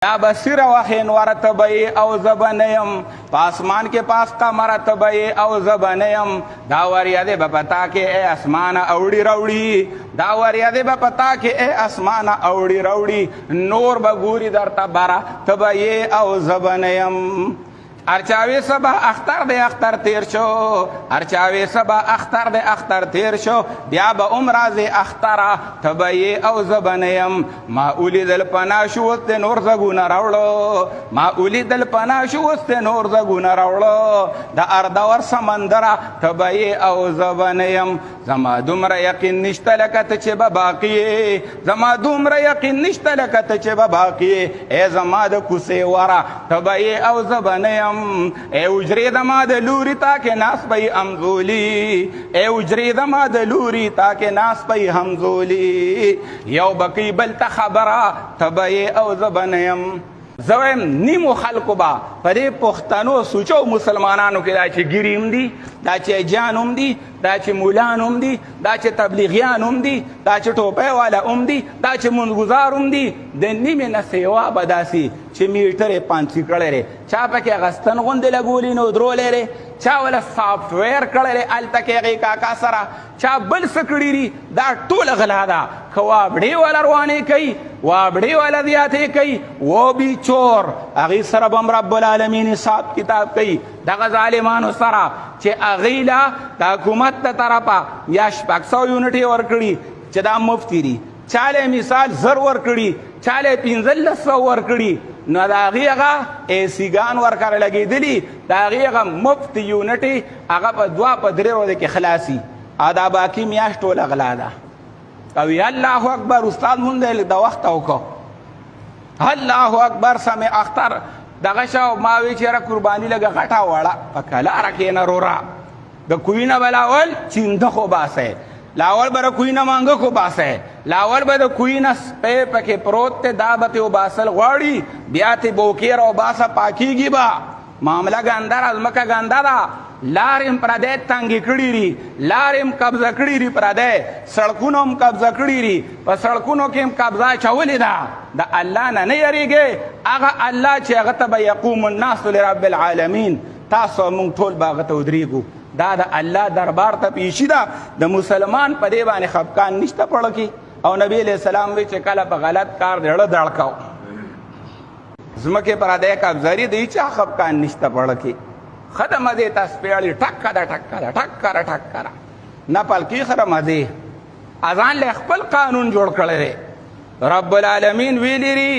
یا بصیر وحین ورتبئی او زبنیم پاسمان کے پاس کا مرتبئی او زبنیم داور یادے بپتا کے اے اسمان اوڑی روڑی داور یادے بپتا کے اے اسمان اوڑی روڑی نور بگوری در تبارا تبئی او زبنیم ارچاوی سبا اختر دے اختر تیر شو ارچاوی سبا اختر دے اختر تیر شو بیا با امراز اخترا تبئی او زبنیم ما اولی دل پناشو است نور زگون روڑو ما اولی دل پناشو است نور زگون روڑو دا اردور سمندرا تبئی او زبنیم زما دومره یقین نشته لکه چې به باقی زما دومره یقین نشته لکه چې به باقی ای زما د کوڅې ورا تبئی او زبنیم اے اجری دما د لوری تاکه ناس پئی همزولی اے اجری دما د لوری تاکه ناس پئی همزولی یو بکی بل ته خبره تبئی او زبنیم زویم نیمو خلقو با پدې پښتنو سوچو مسلمانانو کې دا چې ګریم دي دا چې جانوم دي دا چې مولانوم دي دا چې تبلیغیانوم دي دا چې ټوپۍ والا اوم دي دا چې منځګزاروم دي د نیمې نه سیوا به داسې چې میټرې پانسي کړی دی چا پکې هغه ستن غوندې لګولي نو درولی دی چا ولا سافټویر کړی دی هلته کې هغې کاکا سره چا بل څه کړي دي دا ټوله غلا ده که وابډې والا روانې کوي وابډې والا زیاتې کوي و بي چور هغې سره به هم رب العالمین حساب کتاب کوي دغه ظالمانو سره چې هغې له د حکومت د طرفه یا 600 یونټې ورکړي چې دا مفتی دي چاله مثال 1000 ورکړي چاله 1500 ورکړي نو د هغې هغه ایسیګان ورکړه لګېدلي د هغې هغه مفت یونټې هغه په 2 په 3 ورځې کې خلاصي او دا باقي میاشت ټوله غلا ده او الله اکبر استاد مونږ د وخته وکړو الله اکبر سمع اختر دغه شو ما وی چېره قرباني لږه غټه وړه په کلاره کښېنه رورا د کوی نه به لاول چینده خو باسئ لاول به د کوی نه مانګه خو باسئ لاول به د کوی نه سپی پکې پروت دی دا به ترې وباسل غواړي بیا ترې بوکې راوباسه پاکېږي به معامله ګنده ده ځمکه ګنده ده لارې هم پردی تنګې کړي دي لارې هم قبضه کړي دي پردی سړکونه هم قبضه کړي دي په سړکونو کې هم قبضه اچولې ده د الله نه نه یریږئ هغه الله چې هغه ته به یقوم الناس لرب العالمین تاسو موږ ټول به هغه ته ودرېږو دا د الله دربار ته پیشي ده د مسلمان په دې باندې خفقان نشته پړه کې او نبی علیه السلام وی چې کله په غلط کار د زړه دړکاو ځمکې پردی قبضري د هېچا خفقان نشته پړه کې ښه د مزې تسپیړې ټکه ده ټکه ده ټکه ده ټکه ده نه پلکې خره مزې اذان له خپل قانون جوړ کړی دی رب العالمین ویلی دي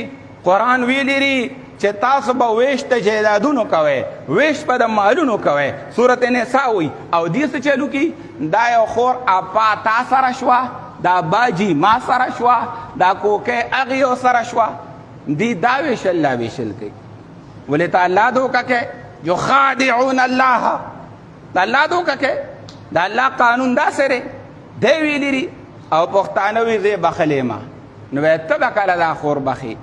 قرآن ویلی دي چې تاسو به ویش د جایدادونو کوئ ویش به د مالونو کوئ صورت نساء وی او دې څه چلو کی دا یو خور اپا تا سره شوه دا باجی ما سره شوه دا کوکۍ هغې یو سره شوه دی دا ویشل لا ویشل کوي ولې ته الله دوکه کوي یخادعون الله د الله دوکه کوي د الله قانون داسې دی دی ویلي دي او پښتانه وي زه بخلی ما نو وایي ته به کله دا خور بخي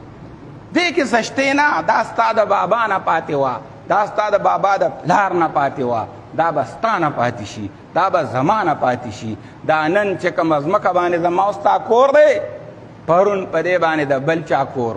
دې کې سشتې نه دا ستا د بابا نه پاتې وه دا ستا د بابا د پلار نه پاتې وه دا به ستا نه پاتې شي دا به زما نه پاتې شي دا نن چې کومه ځمکه باندې زما او ستا کور دی پرون په دې باندې د بل چا کور